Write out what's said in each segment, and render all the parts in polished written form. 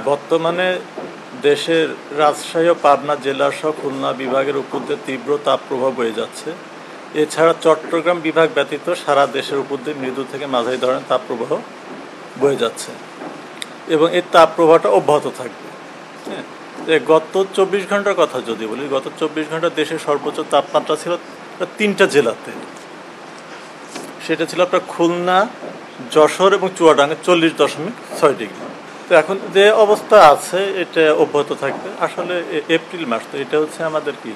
বর্তমানে দেশের রাজশাহী ও পাবনা জেলা সহ খুলনা বিভাগের উপর দিয়ে তীব্র তাপপ্রবাহ বয়ে যাচ্ছে। এছাড়া চট্টগ্রাম বিভাগ ব্যতীত সারা দেশের উপর দিয়ে মৃদু থেকে মাঝারি ধরনের তাপপ্রবাহ বয়ে যাচ্ছে এবং এই তাপপ্রবাহটা অব্যাহত থাকবে। গত 24 ঘন্টার কথা যদি বলি, গত 24 ঘন্টা দেশের সর্বোচ্চ তাপমাত্রা ছিল 3টা জেলাতে। সেটা ছিল আপনার খুলনা, যশোর এবং চুয়াডাঙ্গা 40.6 ডিগ্রি। তো এখন যে অবস্থা আছে এটা অব্যাহত থাকবে। আসলে এপ্রিল মাস, তো এটা হচ্ছে আমাদের কি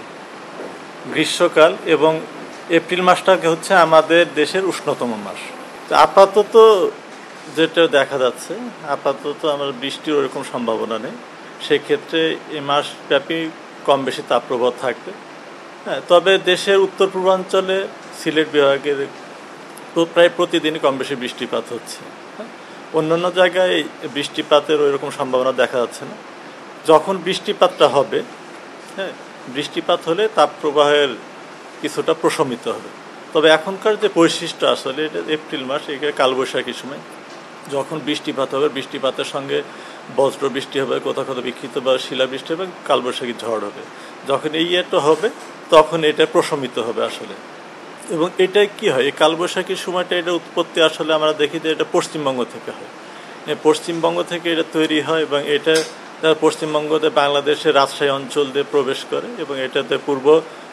গ্রীষ্মকাল, এবং এপ্রিল মাসটাকে হচ্ছে আমাদের দেশের উষ্ণতম মাস। তো আপাতত যেটা দেখা যাচ্ছে, আপাতত আমার বৃষ্টির ওরকম সম্ভাবনা নেই। সেক্ষেত্রে এই মাসব্যাপী কম বেশি তাপপ্রবাহ থাকবে। হ্যাঁ, তবে দেশের উত্তর পূর্বাঞ্চলে সিলেট বিভাগের প্রায় প্রতিদিনই কম বেশি বৃষ্টিপাত হচ্ছে। অন্যান্য জায়গায় বৃষ্টিপাতের ওইরকম সম্ভাবনা দেখা যাচ্ছে না। যখন বৃষ্টিপাতটা হবে, হ্যাঁ, বৃষ্টিপাত হলে তাপপ্রবাহের কিছুটা প্রশমিত হবে। তবে এখনকার যে বৈশিষ্ট্য, আসলে এটা এপ্রিল মাস, এটা কালবৈশাখীর সময় যখন বৃষ্টিপাত হবে, বৃষ্টিপাতের সঙ্গে বজ্র বৃষ্টি হবে, কোথাও কোথাও বিক্ষিপ্ত বা শিলাবৃষ্টি হবে, কালবৈশাখী ঝড় হবে। যখন এই ইয়েটা হবে তখন এটা প্রশমিত হবে আসলে। এবং এটাই কি হয়, এই কালবৈশাখীর সময়টা এটা উৎপত্তি আসলে আমরা দেখি যে এটা পশ্চিমবঙ্গ থেকে হয়। পশ্চিমবঙ্গ থেকে এটা তৈরি হয় এবং এটা পশ্চিমবঙ্গতে বাংলাদেশের রাজশাহী অঞ্চল দিয়ে প্রবেশ করে এবং এটাতে পূর্ব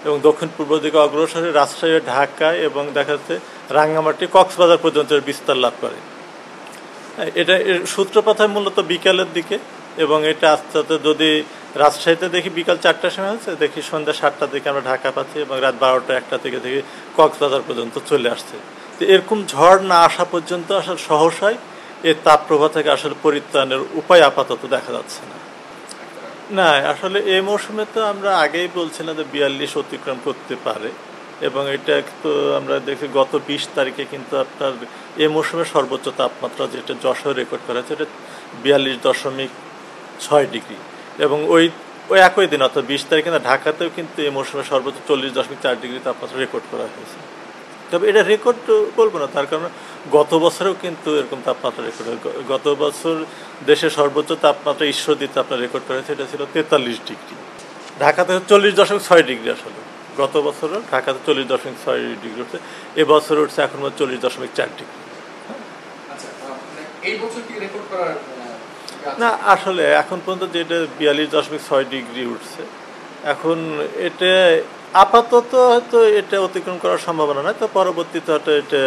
এবং দক্ষিণ পূর্ব দিকে অগ্রসর হয়ে রাজশাহী, ঢাকা এবং দেখা যাচ্ছে রাঙ্গামাটি, কক্সবাজার পর্যন্ত বিস্তার লাভ করে। এটা সূত্রপাত হয় মূলত বিকালের দিকে, এবং এটা আস্তে আস্তে যদি রাজশাহীতে দেখি বিকাল 4টার সময় হচ্ছে, দেখি সন্ধ্যা 7টার দিকে আমরা ঢাকা পাচ্ছি এবং রাত 12টা 1টা থেকে দেখি কক্সবাজার পর্যন্ত চলে আসছে। তো এরকম ঝড় না আসা পর্যন্ত আসলে সহসায় এই তাপপ্রবাহ থেকে আসলে পরিত্রাণের উপায় আপাতত দেখা যাচ্ছে না। না, আসলে এই মৌসুমে তো আমরা আগেই বলছিলাম যে 42 অতিক্রম করতে পারে, এবং এটা তো আমরা দেখি গত 20 তারিখে কিন্তু আপনার এই মৌসুমের সর্বোচ্চ তাপমাত্রা যেটা যশোর রেকর্ড করা হয়েছে, এটা 42.6 ডিগ্রি। এবং ওই একই দিন অর্থাৎ 20 তারিখে না ঢাকাতেও কিন্তু এই মৌসুমের সর্বোচ্চ 40.4 ডিগ্রি তাপমাত্রা রেকর্ড করা হয়েছে। তবে এটা রেকর্ড বলবো না, তার কারণ গত বছরেও কিন্তু এরকম তাপমাত্রা রেকর্ড হয়। গত বছর দেশের সর্বোচ্চ তাপমাত্রা ঈশ্বরদীতে আপনার রেকর্ড করা হয়েছে, এটা ছিল 43 ডিগ্রি। ঢাকাতে 40.6 ডিগ্রি। আসলে গত বছরও ঢাকাতে 40.6 ডিগ্রি উঠছে, এবছর উঠছে এখন 40.4 ডিগ্রি। না, আসলে এখন পর্যন্ত যেটা 42.6 ডিগ্রি উঠছে, এখন এটা আপাতত হয়তো এটা অতিক্রম করার সম্ভাবনা নয়। তো পরবর্তীতে হয়তো এটা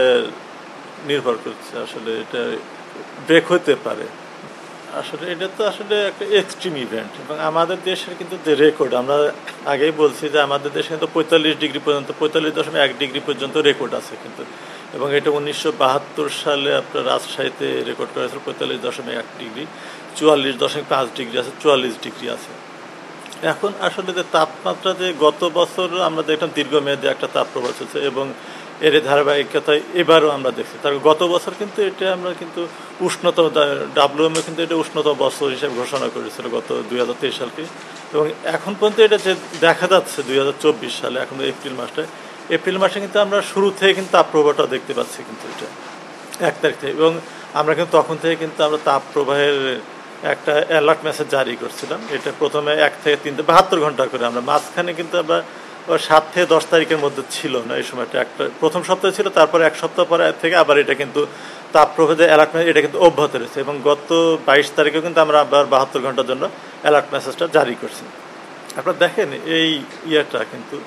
নির্ভর করছে, আসলে এটা ব্রেক হতে পারে। আসলে এটা তো আসলে একটা এক্সট্রিম ইভেন্ট, এবং আমাদের দেশের কিন্তু যে রেকর্ড, আমরা আগেই বলছি যে আমাদের দেশে কিন্তু 45 ডিগ্রি পর্যন্ত, 45.1 ডিগ্রি পর্যন্ত রেকর্ড আছে কিন্তু, এবং এটা 1972 সালে আপনার রাজশাহীতে রেকর্ড করা হয়েছিল 45.1 ডিগ্রি। 44.5 ডিগ্রি আছে, 44 ডিগ্রি আছে। এখন আসলে যে তাপমাত্রা, যে গত বছর আমরা দেখলাম দীর্ঘমেয়াদী একটা তাপপ্রবাহ চলছে, এবং এর ধারাবাহিকতায় এবারও আমরা দেখছি। তার গত বছর কিন্তু এটা আমরা কিন্তু উষ্ণতম, WMO কিন্তু এটা উষ্ণতম বছর হিসেবে ঘোষণা করেছিল গত 2023 সালকে, এবং এখন পর্যন্ত এটা যে দেখা যাচ্ছে 2024 সালে, এখন এপ্রিল মাসে কিন্তু আমরা শুরু থেকে কিন্তু তাপপ্রবাহটা দেখতে পাচ্ছি কিন্তু এটা 1 তারিখ থেকে, এবং আমরা কিন্তু তখন থেকে কিন্তু আমরা তাপপ্রবাহের একটা অ্যালার্ট মেসেজ জারি করছিলাম। এটা প্রথমে 1 থেকে 3 72 ঘন্টা করে, আমরা মাঝখানে কিন্তু আমরা 7 থেকে 10 তারিখের মধ্যে ছিল না এই সময়টা, একটা প্রথম সপ্তাহে ছিল, তারপরে 1 সপ্তাহ পরে থেকে আবার এটা কিন্তু তাপপ্রবাহের অ্যালার্ট মেসেজ এটা কিন্তু অব্যাহত রয়েছে, এবং গত 22 তারিখেও কিন্তু আমরা আবার 72 ঘন্টার জন্য অ্যালার্ট মেসেজটা জারি করছি। আপনারা দেখেন এই ইয়েটা কিন্তু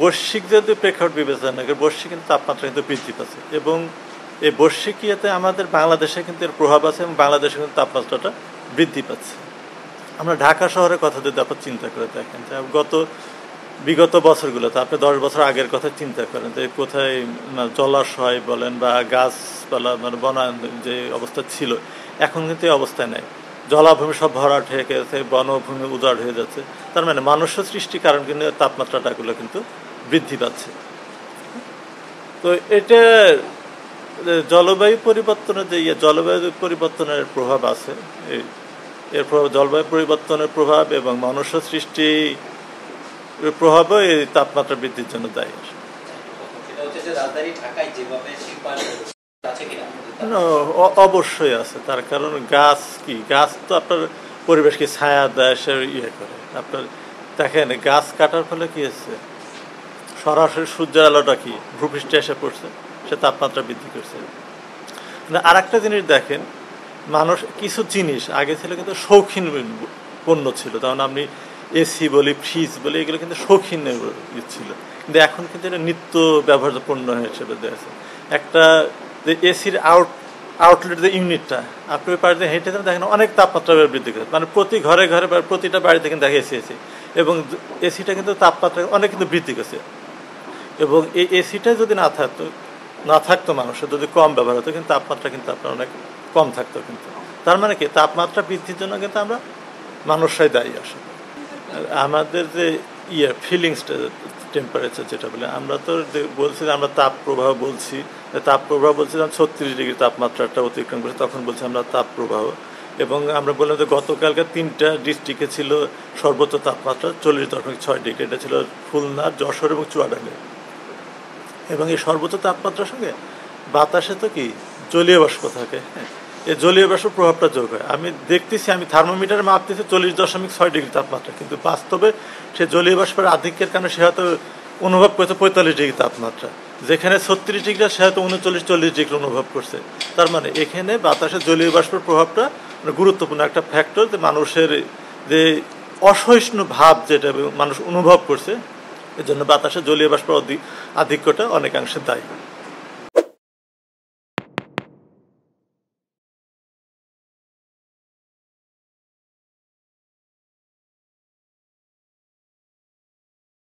বৈশ্বিক যদি প্রেক্ষাপট বিবেচনা করে, বৈশ্বিক কিন্তু তাপমাত্রা কিন্তু বৃদ্ধি পাচ্ছে, এবং এই বৈশ্বিক ইয়েতে আমাদের বাংলাদেশে কিন্তু এর প্রভাব আছে, এবং বাংলাদেশে কিন্তু তাপমাত্রাটা বৃদ্ধি পাচ্ছে। আমরা ঢাকা শহরের কথা যদি আপনার চিন্তা করে দেখেন, যে বিগত বছরগুলোতে আপনি 10 বছর আগের কথা চিন্তা করেন, যে কোথায় জলাশয় বলেন বা গাছপালা, মানে বনায়ন যে অবস্থা ছিল, এখন কিন্তু এই অবস্থায় নেই। জলাভূমি সব ভরাট হয়ে গেছে, বনভূমি উজাড় হয়ে যাচ্ছে। তার মানে মানুষের সৃষ্টির কারণ কিন্তু তাপমাত্রাটাগুলো কিন্তু বৃদ্ধি পাচ্ছে। তো এটা জলবায়ু পরিবর্তনের যে জলবায়ু পরিবর্তনের প্রভাব আছে, এর প্রভাব, জলবায়ু পরিবর্তনের প্রভাব এবং মনুষ্য সৃষ্টি প্রভাবও এই তাপমাত্রা বৃদ্ধির জন্য দায়ী। না, অবশ্যই আছে। তার কারণ গাছ কি, গাছ তো আপনার পরিবেশকে ছায়া দেয়, সে ইয়ে করে। আপনার দেখেন গাছ কাটার ফলে কি হচ্ছে, সরাসরি সূর্যের আলোটা কি ভূপৃষ্ঠে এসে পড়ছে, সে তাপমাত্রা বৃদ্ধি করছে। আর একটা জিনিস দেখেন, মানুষ কিছু জিনিস আগে ছিল কিন্তু শৌখিন পণ্য ছিল, তখন আপনি এসি বলি, ফ্রিজ বলি, এগুলো কিন্তু শৌখিন ছিল, কিন্তু এখন কিন্তু এটা নিত্য ব্যবহার্য পণ্য হিসেবে দিয়েছে। একটা যে এসির আউটলেট যে ইউনিটটা, আপনি ওই পাড়িতে হেঁটে যান, দেখেন অনেক তাপমাত্রা বৃদ্ধি করে, মানে প্রতি ঘরে ঘরে প্রতিটা বাড়িতে কিন্তু দেখে এসি, এবং এসিটা কিন্তু তাপমাত্রা অনেক কিন্তু বৃদ্ধি করছে। এবং এই এসিটা যদি না থাকতো মানুষের যদি কম ব্যবহার হতো, কিন্তু তাপমাত্রা কিন্তু আপনার অনেক কম থাকতো। কিন্তু তার মানে কি, তাপমাত্রা বৃদ্ধির জন্য কিন্তু আমরা মানুষরাই দায়ী আসলে। আমাদের যে ফিলিংসটা, টেম্পারেচার যেটা বলে, আমরা তো বলছি আমরা তাপ প্রবাহ বলছি, 36 ডিগ্রি তাপমাত্রাটা অতিক্রম করেছে, তখন বলছি আমরা তাপ প্রবাহ। এবং আমরা বললাম যে গতকালকে 3টা ডিস্ট্রিক্টে ছিল সর্বোচ্চ তাপমাত্রা 40.6 ডিগ্রি, এটা ছিল খুলনা, যশোর এবং চুয়াডাঙ্গা। এবং এই সর্বোচ্চ তাপমাত্রার সঙ্গে বাতাসে তো কি জলীয় বাষ্প থাকে, হ্যাঁ, এই জলীয় বাষ্পের প্রভাবটা যোগ হয়। আমি দেখতেছি, আমি থার্মোমিটারে মাপতেছি 40.6 ডিগ্রি তাপমাত্রা, কিন্তু বাস্তবে সে জলীয় বাষ্পের আধিক্যের কারণে সে হয়তো অনুভব করছে 45 ডিগ্রি তাপমাত্রা, যেখানে 36 ডিগ্রি সে হয়তো 39-40 ডিগ্রি অনুভব করছে। তার মানে এখানে বাতাসে জলীয় বাষ্পের প্রভাবটা গুরুত্বপূর্ণ একটা ফ্যাক্টর, যে মানুষের যে অসহিষ্ণু ভাব যেটা মানুষ অনুভব করছে, এর জন্য বাতাসে জলীয় বাষ্পের আধিক্যটা অনেকাংশে দায়ী।